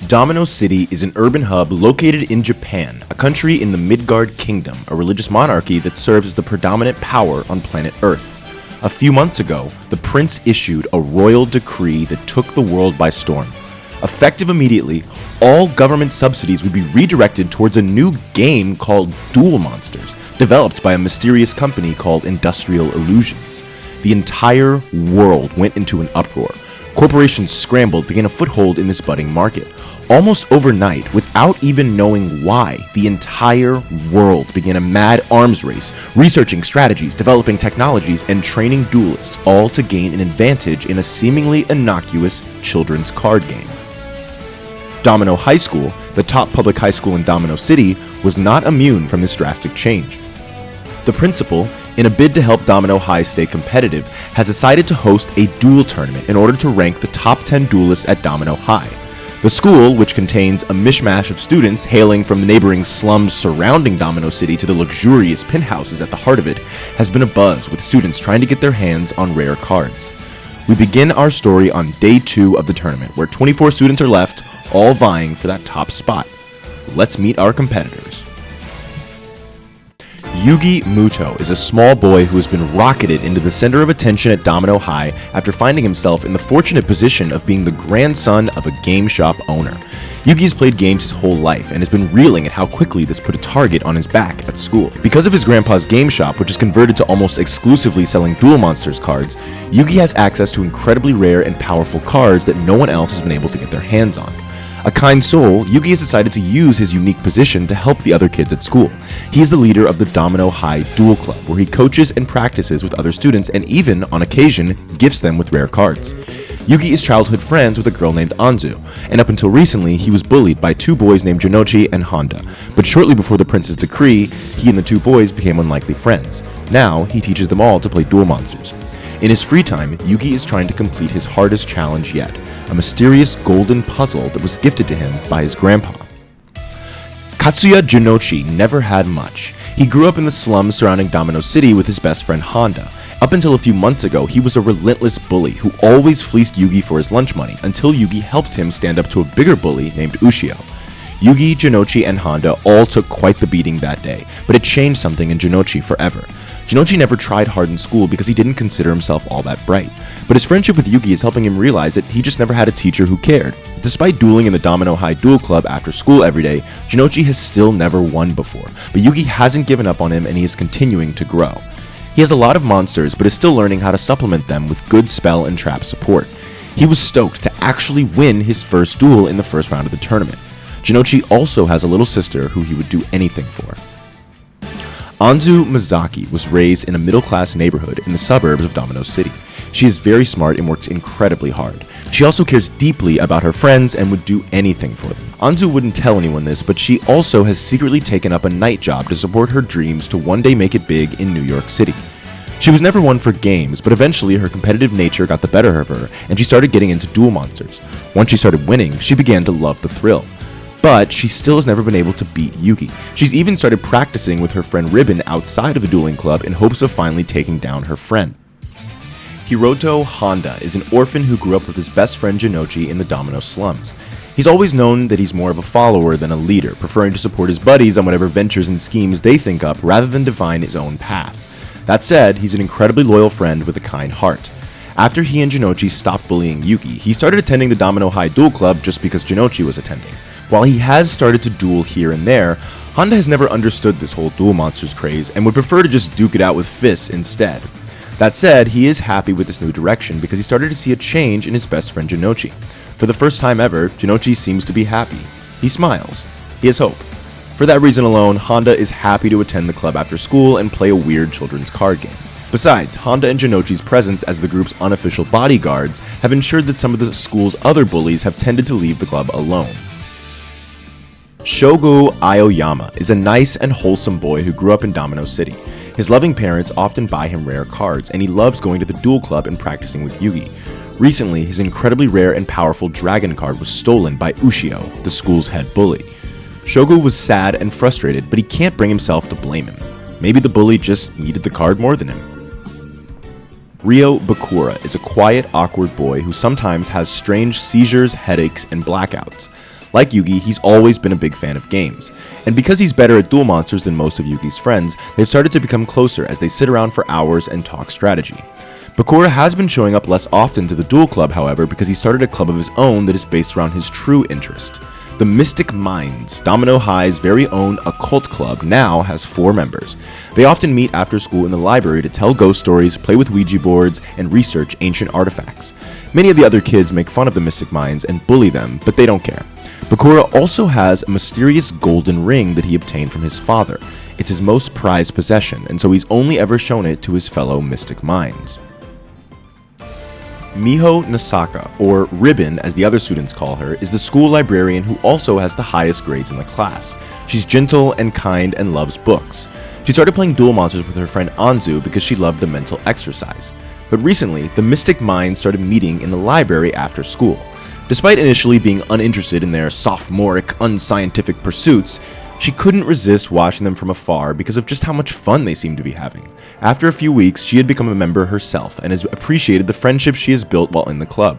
Domino City is an urban hub located in Japan, a country in the Midgard Kingdom, a religious monarchy that serves as the predominant power on planet Earth. A few months ago, the prince issued a royal decree that took the world by storm. Effective immediately, all government subsidies would be redirected towards a new game called Duel Monsters, developed by a mysterious company called Industrial Illusions. The entire world went into an uproar. Corporations scrambled to gain a foothold in this budding market. Almost overnight, without even knowing why, the entire world began a mad arms race, researching strategies, developing technologies, and training duelists, all to gain an advantage in a seemingly innocuous children's card game. Domino High School, the top public high school in Domino City, was not immune from this drastic change. The principal, in a bid to help Domino High stay competitive, has decided to host a duel tournament in order to rank the top 10 duelists at Domino High. The school, which contains a mishmash of students hailing from the neighboring slums surrounding Domino City to the luxurious penthouses at the heart of it, has been abuzz with students trying to get their hands on rare cards. We begin our story on day 2 of the tournament, where 24 students are left, all vying for that top spot. Let's meet our competitors. Yugi Muto is a small boy who has been rocketed into the center of attention at Domino High after finding himself in the fortunate position of being the grandson of a game shop owner. Yugi has played games his whole life and has been reeling at how quickly this put a target on his back at school. Because of his grandpa's game shop, which is converted to almost exclusively selling Duel Monsters cards, Yugi has access to incredibly rare and powerful cards that no one else has been able to get their hands on. A kind soul, Yugi has decided to use his unique position to help the other kids at school. He is the leader of the Domino High Duel Club, where he coaches and practices with other students and even, on occasion, gifts them with rare cards. Yugi is childhood friends with a girl named Anzu, and up until recently, he was bullied by 2 boys named Jinochi and Honda. But shortly before the prince's decree, he and the 2 boys became unlikely friends. Now, he teaches them all to play Duel Monsters. In his free time, Yugi is trying to complete his hardest challenge yet, a mysterious golden puzzle that was gifted to him by his grandpa. Katsuya Jinochi never had much. He grew up in the slums surrounding Domino City with his best friend Honda. Up until a few months ago, he was a relentless bully who always fleeced Yugi for his lunch money until Yugi helped him stand up to a bigger bully named Ushio. Yugi, Jinochi, and Honda all took quite the beating that day, but it changed something in Jinochi forever. Jinochi never tried hard in school because he didn't consider himself all that bright, but his friendship with Yugi is helping him realize that he just never had a teacher who cared. Despite dueling in the Domino High Duel Club after school every day, Jinochi has still never won before, but Yugi hasn't given up on him and he is continuing to grow. He has a lot of monsters, but is still learning how to supplement them with good spell and trap support. He was stoked to actually win his first duel in the first round of the tournament. Jinochi also has a little sister who he would do anything for. Anzu Mizaki was raised in a middle-class neighborhood in the suburbs of Domino City. She is very smart and works incredibly hard. She also cares deeply about her friends and would do anything for them. Anzu wouldn't tell anyone this, but she also has secretly taken up a night job to support her dreams to one day make it big in New York City. She was never one for games, but eventually her competitive nature got the better of her, and she started getting into Duel Monsters. Once she started winning, she began to love the thrill. But she still has never been able to beat Yugi. She's even started practicing with her friend Ribbon outside of the dueling club in hopes of finally taking down her friend. Hiroto Honda is an orphan who grew up with his best friend Jinochi in the Domino slums. He's always known that he's more of a follower than a leader, preferring to support his buddies on whatever ventures and schemes they think up rather than define his own path. That said, he's an incredibly loyal friend with a kind heart. After he and Jinochi stopped bullying Yugi, he started attending the Domino High Duel Club just because Jinochi was attending. While he has started to duel here and there, Honda has never understood this whole Duel Monsters craze and would prefer to just duke it out with fists instead. That said, he is happy with this new direction because he started to see a change in his best friend Jinochi. For the first time ever, Jinochi seems to be happy. He smiles. He has hope. For that reason alone, Honda is happy to attend the club after school and play a weird children's card game. Besides, Honda and Jinochi's presence as the group's unofficial bodyguards have ensured that some of the school's other bullies have tended to leave the club alone. Shogo Aoyama is a nice and wholesome boy who grew up in Domino City. His loving parents often buy him rare cards, and he loves going to the duel club and practicing with Yugi. Recently, his incredibly rare and powerful dragon card was stolen by Ushio, the school's head bully. Shogo was sad and frustrated, but he can't bring himself to blame him. Maybe the bully just needed the card more than him. Ryo Bakura is a quiet, awkward boy who sometimes has strange seizures, headaches, and blackouts. Like Yugi, he's always been a big fan of games. And because he's better at duel monsters than most of Yugi's friends, they've started to become closer as they sit around for hours and talk strategy. Bakura has been showing up less often to the Duel Club, however, because he started a club of his own that is based around his true interest. The Mystic Minds, Domino High's very own occult club, now has 4 members. They often meet after school in the library to tell ghost stories, play with Ouija boards, and research ancient artifacts. Many of the other kids make fun of the Mystic Minds and bully them, but they don't care. Bakura also has a mysterious golden ring that he obtained from his father. It's his most prized possession, and so he's only ever shown it to his fellow Mystic Minds. Miho Nasaka, or Ribbon as the other students call her, is the school librarian who also has the highest grades in the class. She's gentle and kind and loves books. She started playing duel monsters with her friend Anzu because she loved the mental exercise. But recently, the Mystic Minds started meeting in the library after school. Despite initially being uninterested in their sophomoric, unscientific pursuits, she couldn't resist watching them from afar because of just how much fun they seemed to be having. After a few weeks, she had become a member herself and has appreciated the friendship she has built while in the club.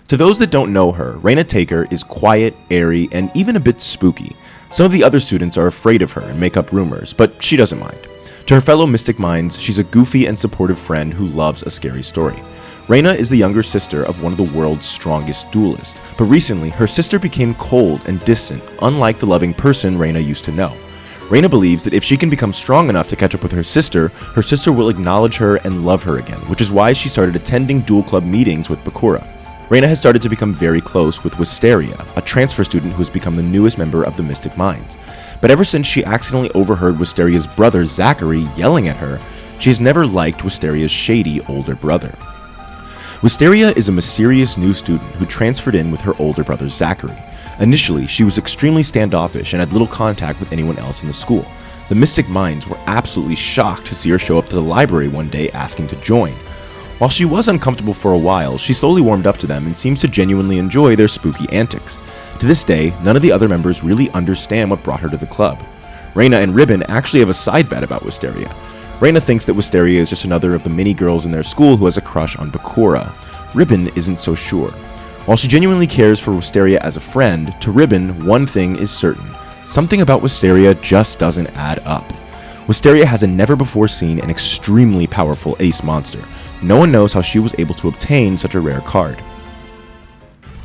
To those that don't know her, Reyna Taker is quiet, airy, and even a bit spooky. Some of the other students are afraid of her and make up rumors, but she doesn't mind. To her fellow Mystic Minds, she's a goofy and supportive friend who loves a scary story. Reyna is the younger sister of one of the world's strongest duelists, but recently her sister became cold and distant, unlike the loving person Reyna used to know. Reyna believes that if she can become strong enough to catch up with her sister will acknowledge her and love her again, which is why she started attending Duel Club meetings with Bakura. Reyna has started to become very close with Wisteria, a transfer student who has become the newest member of the Mystic Minds. But ever since she accidentally overheard Wisteria's brother Zachary yelling at her, she has never liked Wisteria's shady older brother. Wisteria is a mysterious new student who transferred in with her older brother Zachary. Initially, she was extremely standoffish and had little contact with anyone else in the school. The Mystic Minds were absolutely shocked to see her show up to the library one day asking to join. While she was uncomfortable for a while, she slowly warmed up to them and seems to genuinely enjoy their spooky antics. To this day, none of the other members really understand what brought her to the club. Reyna and Ribbon actually have a side bet about Wisteria. Reyna thinks that Wisteria is just another of the many girls in their school who has a crush on Bakura. Ribbon isn't so sure. While she genuinely cares for Wisteria as a friend, to Ribbon, one thing is certain. Something about Wisteria just doesn't add up. Wisteria has a never-before-seen and extremely powerful ace monster. No one knows how she was able to obtain such a rare card.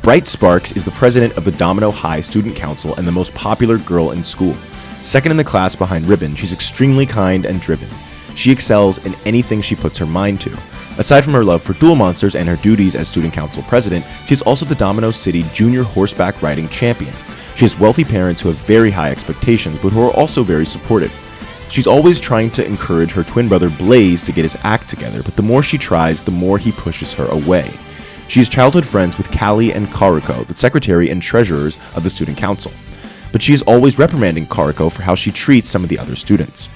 Bright Sparks is the president of the Domino High Student Council and the most popular girl in school. Second in the class behind Ribbon, she's extremely kind and driven. She excels in anything she puts her mind to. Aside from her love for duel monsters and her duties as student council president, she is also the Domino City junior horseback riding champion. She has wealthy parents who have very high expectations, but who are also very supportive. She's always trying to encourage her twin brother Blaze to get his act together, but the more she tries, the more he pushes her away. She is childhood friends with Callie and Karuko, the secretary and treasurers of the student council. But she is always reprimanding Karuko for how she treats some of the other students.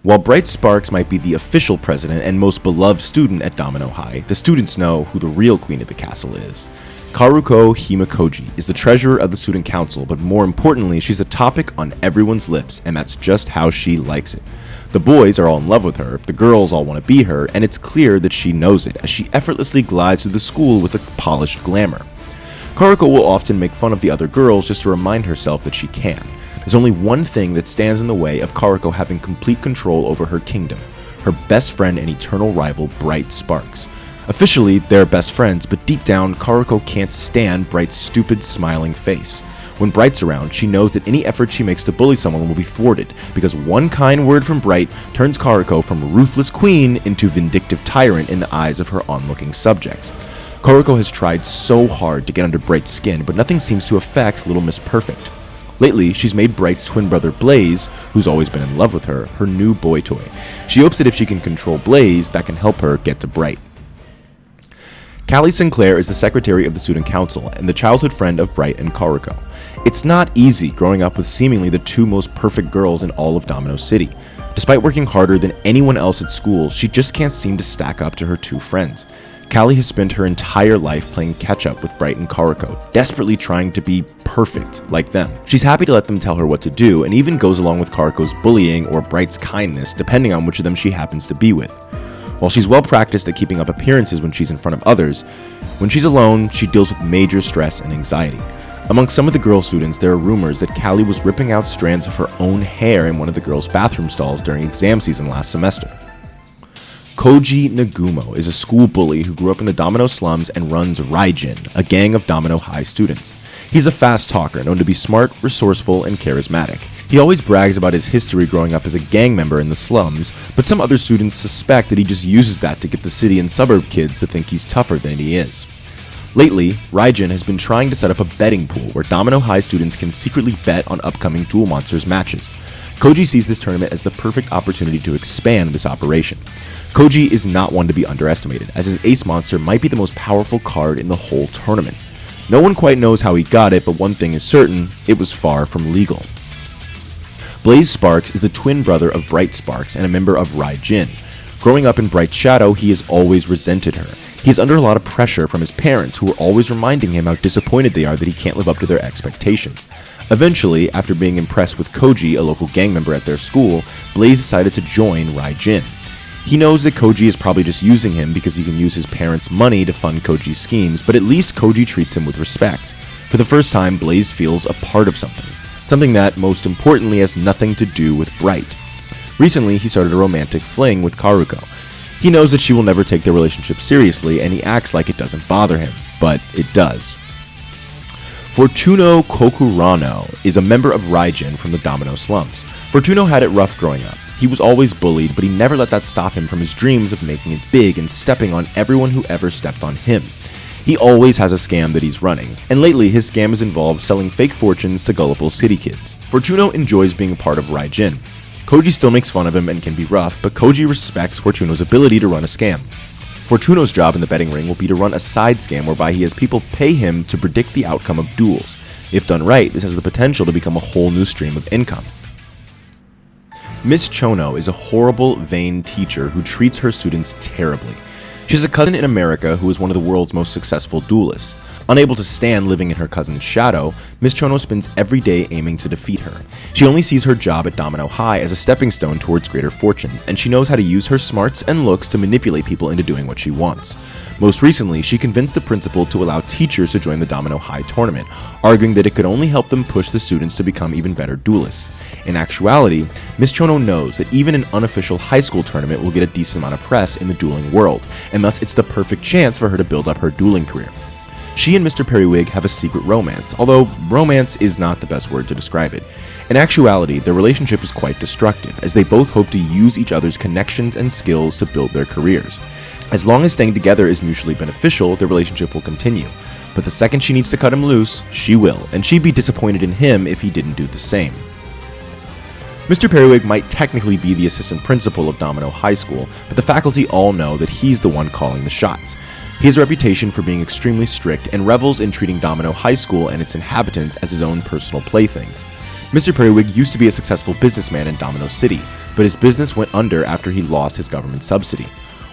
While Bright Sparks might be the official president and most beloved student at Domino High, the students know who the real queen of the castle is. Karuko Himakoji is the treasurer of the student council, but more importantly, she's the topic on everyone's lips, and that's just how she likes it. The boys are all in love with her, the girls all want to be her, and it's clear that she knows it, as she effortlessly glides through the school with a polished glamour. Karuko will often make fun of the other girls just to remind herself that she can. There's only one thing that stands in the way of Karuko having complete control over her kingdom: her best friend and eternal rival, Bright Sparks. Officially, they're best friends, but deep down, Karuko can't stand Bright's stupid, smiling face. When Bright's around, she knows that any effort she makes to bully someone will be thwarted, because one kind word from Bright turns Karuko from ruthless queen into vindictive tyrant in the eyes of her onlooking subjects. Karuko has tried so hard to get under Bright's skin, but nothing seems to affect Little Miss Perfect. Lately, she's made Bright's twin brother Blaze, who's always been in love with her new boy toy. She hopes that if she can control Blaze, that can help her get to Bright. Callie Sinclair is the secretary of the student council and the childhood friend of Bright and Karuko. It's not easy growing up with seemingly the two most perfect girls in all of Domino City. Despite working harder than anyone else at school, she just can't seem to stack up to her two friends. Callie has spent her entire life playing catch-up with Bright and Karuko, desperately trying to be perfect like them. She's happy to let them tell her what to do, and even goes along with Karuko's bullying or Bright's kindness, depending on which of them she happens to be with. While she's well practiced at keeping up appearances when she's in front of others, When she's alone, she deals with major stress and anxiety. Among some of the girl students, there are rumors that Callie was ripping out strands of her own hair in one of the girls' bathroom stalls during exam season last semester. Koji Nagumo is a school bully who grew up in the Domino slums and runs Rai-Jin, a gang of Domino High students. He's a fast talker, known to be smart, resourceful, and charismatic. He always brags about his history growing up as a gang member in the slums, but some other students suspect that he just uses that to get the city and suburb kids to think he's tougher than he is. Lately, Rai-Jin has been trying to set up a betting pool where Domino High students can secretly bet on upcoming Duel Monsters matches. Koji sees this tournament as the perfect opportunity to expand this operation. Koji is not one to be underestimated, as his ace monster might be the most powerful card in the whole tournament. No one quite knows how he got it, but one thing is certain, it was far from legal. Blaze Sparks is the twin brother of Bright Sparks and a member of Rai-Jin. Growing up in Bright's shadow, he has always resented her. He is under a lot of pressure from his parents, who are always reminding him how disappointed they are that he can't live up to their expectations. Eventually, after being impressed with Koji, a local gang member at their school, Blaze decided to join Rai-Jin. He knows that Koji is probably just using him because he can use his parents' money to fund Koji's schemes, but at least Koji treats him with respect. For the first time, Blaze feels a part of something that, most importantly, has nothing to do with Bright. Recently, he started a romantic fling with Karuko. He knows that she will never take their relationship seriously, and he acts like it doesn't bother him, but it does. Fortuno Kokurano is a member of Rai-Jin from the Domino slums. Fortuno had it rough growing up. He was always bullied, but he never let that stop him from his dreams of making it big and stepping on everyone who ever stepped on him. He always has a scam that he's running, and lately his scam has involved selling fake fortunes to gullible city kids. Fortuno enjoys being a part of Rai-Jin. Koji still makes fun of him and can be rough, but Koji respects Fortuno's ability to run a scam. Fortuno's job in the betting ring will be to run a side scam whereby he has people pay him to predict the outcome of duels. If done right, this has the potential to become a whole new stream of income. Miss Chono is a horrible, vain teacher who treats her students terribly. She has a cousin in America who is one of the world's most successful duelists. Unable to stand living in her cousin's shadow, Miss Chono spends every day aiming to defeat her. She only sees her job at Domino High as a stepping stone towards greater fortunes, and she knows how to use her smarts and looks to manipulate people into doing what she wants. Most recently, she convinced the principal to allow teachers to join the Domino High tournament, arguing that it could only help them push the students to become even better duelists. In actuality, Miss Chono knows that even an unofficial high school tournament will get a decent amount of press in the dueling world, and thus it's the perfect chance for her to build up her dueling career. She and Mr. Periwig have a secret romance, although romance is not the best word to describe it. In actuality, their relationship is quite destructive, as they both hope to use each other's connections and skills to build their careers. As long as staying together is mutually beneficial, their relationship will continue. But the second she needs to cut him loose, she will, and she'd be disappointed in him if he didn't do the same. Mr. Periwig might technically be the assistant principal of Domino High School, but the faculty all know that he's the one calling the shots. He has a reputation for being extremely strict and revels in treating Domino High School and its inhabitants as his own personal playthings. Mr. Periwig used to be a successful businessman in Domino City, but his business went under after he lost his government subsidy.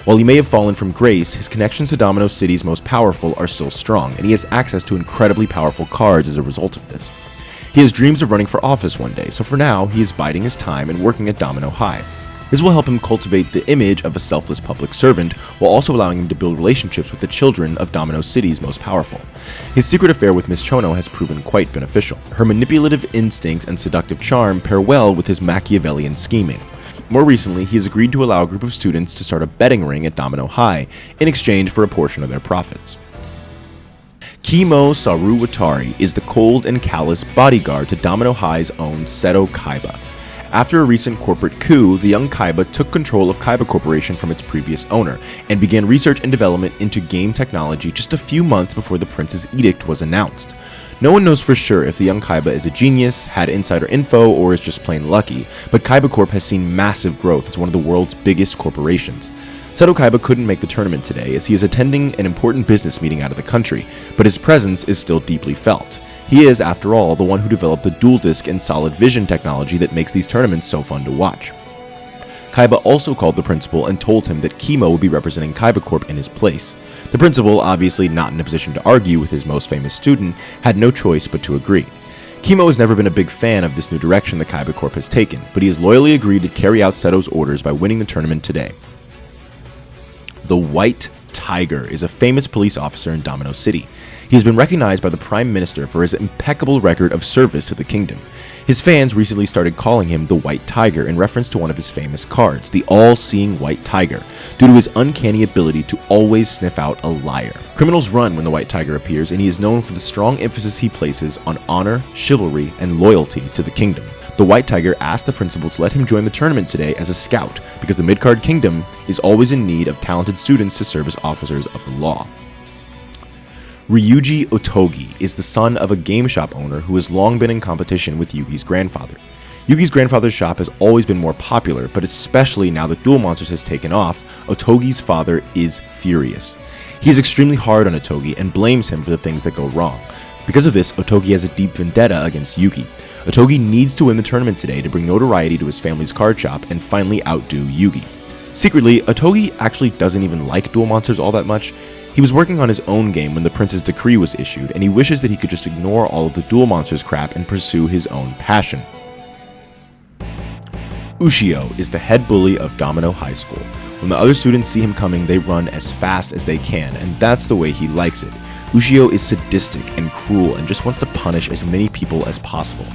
While he may have fallen from grace, his connections to Domino City's most powerful are still strong, and he has access to incredibly powerful cards as a result of this. He has dreams of running for office one day, so for now, he is biding his time and working at Domino High. This will help him cultivate the image of a selfless public servant, while also allowing him to build relationships with the children of Domino City's most powerful. His secret affair with Miss Chono has proven quite beneficial. Her manipulative instincts and seductive charm pair well with his Machiavellian scheming. More recently, he has agreed to allow a group of students to start a betting ring at Domino High in exchange for a portion of their profits. Kimo Saruwatari is the cold and callous bodyguard to Domino High's own Seto Kaiba. After a recent corporate coup, the young Kaiba took control of Kaiba Corporation from its previous owner, and began research and development into game technology just a few months before the Prince's Edict was announced. No one knows for sure if the young Kaiba is a genius, had insider info, or is just plain lucky, but Kaiba Corp has seen massive growth as one of the world's biggest corporations. Seto Kaiba couldn't make the tournament today as he is attending an important business meeting out of the country, but his presence is still deeply felt. He is, after all, the one who developed the dual disc and solid vision technology that makes these tournaments so fun to watch. Kaiba also called the principal and told him that Kimo would be representing Kaiba Corp in his place. The principal, obviously not in a position to argue with his most famous student, had no choice but to agree. Kimo has never been a big fan of this new direction the Kaiba Corp has taken, but he has loyally agreed to carry out Seto's orders by winning the tournament today. The White Tiger is a famous police officer in Domino City. He has been recognized by the Prime Minister for his impeccable record of service to the kingdom. His fans recently started calling him the White Tiger in reference to one of his famous cards, the All-Seeing White Tiger, due to his uncanny ability to always sniff out a liar. Criminals run when the White Tiger appears, and he is known for the strong emphasis he places on honor, chivalry, and loyalty to the kingdom. The White Tiger asked the principal to let him join the tournament today as a scout, because the Midgard Kingdom is always in need of talented students to serve as officers of the law. Ryuji Otogi is the son of a game shop owner who has long been in competition with Yugi's grandfather. Yugi's grandfather's shop has always been more popular, but especially now that Duel Monsters has taken off, Otogi's father is furious. He is extremely hard on Otogi and blames him for the things that go wrong. Because of this, Otogi has a deep vendetta against Yugi. Otogi needs to win the tournament today to bring notoriety to his family's card shop and finally outdo Yugi. Secretly, Otogi actually doesn't even like Duel Monsters all that much. He was working on his own game when the prince's decree was issued, and he wishes that he could just ignore all of the Duel Monsters crap and pursue his own passion. Ushio is the head bully of Domino High School. When the other students see him coming, they run as fast as they can, and that's the way he likes it. Ushio is sadistic and cruel and just wants to punish as many people as possible.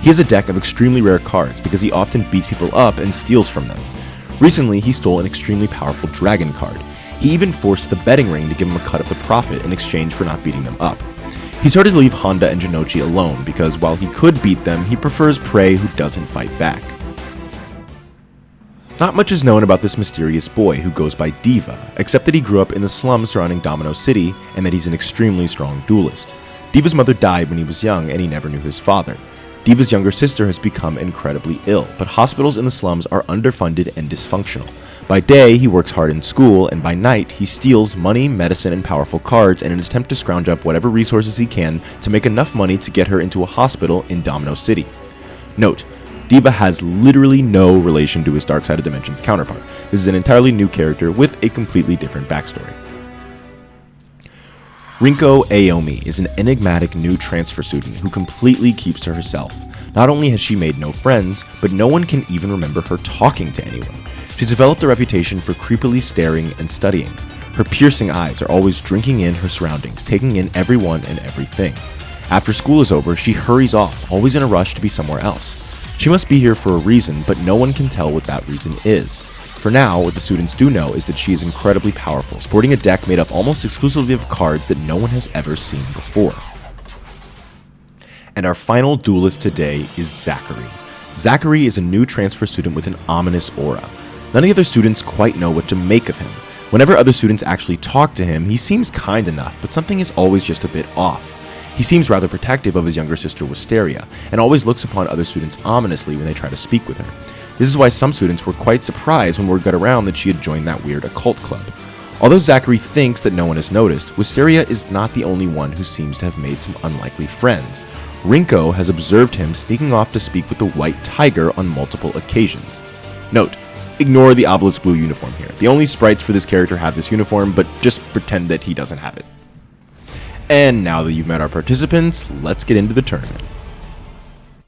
He has a deck of extremely rare cards because he often beats people up and steals from them. Recently, he stole an extremely powerful dragon card. He even forced the betting ring to give him a cut of the profit in exchange for not beating them up. He started to leave Honda and Jinochi alone because while he could beat them, he prefers prey who doesn't fight back. Not much is known about this mysterious boy who goes by Diva, except that he grew up in the slums surrounding Domino City and that he's an extremely strong duelist. Diva's mother died when he was young and he never knew his father. Diva's younger sister has become incredibly ill, but hospitals in the slums are underfunded and dysfunctional. By day, he works hard in school, and by night, he steals money, medicine, and powerful cards in an attempt to scrounge up whatever resources he can to make enough money to get her into a hospital in Domino City. Note, Diva has literally no relation to his Dark Side of Dimensions counterpart. This is an entirely new character with a completely different backstory. Rinko Aomi is an enigmatic new transfer student who completely keeps to herself. Not only has she made no friends, but no one can even remember her talking to anyone. She's developed a reputation for creepily staring and studying. Her piercing eyes are always drinking in her surroundings, taking in everyone and everything. After school is over, she hurries off, always in a rush to be somewhere else. She must be here for a reason, but no one can tell what that reason is. For now, what the students do know is that she is incredibly powerful, sporting a deck made up almost exclusively of cards that no one has ever seen before. And our final duelist today is Zachary. Zachary is a new transfer student with an ominous aura. None of the other students quite know what to make of him. Whenever other students actually talk to him, he seems kind enough, but something is always just a bit off. He seems rather protective of his younger sister Wisteria, and always looks upon other students ominously when they try to speak with her. This is why some students were quite surprised when word got around that she had joined that weird occult club. Although Zachary thinks that no one has noticed, Wisteria is not the only one who seems to have made some unlikely friends. Rinko has observed him sneaking off to speak with the White Tiger on multiple occasions. Note, ignore the obelisk blue uniform here. The only sprites for this character have this uniform, but just pretend that he doesn't have it. And now that you've met our participants, let's get into the tournament.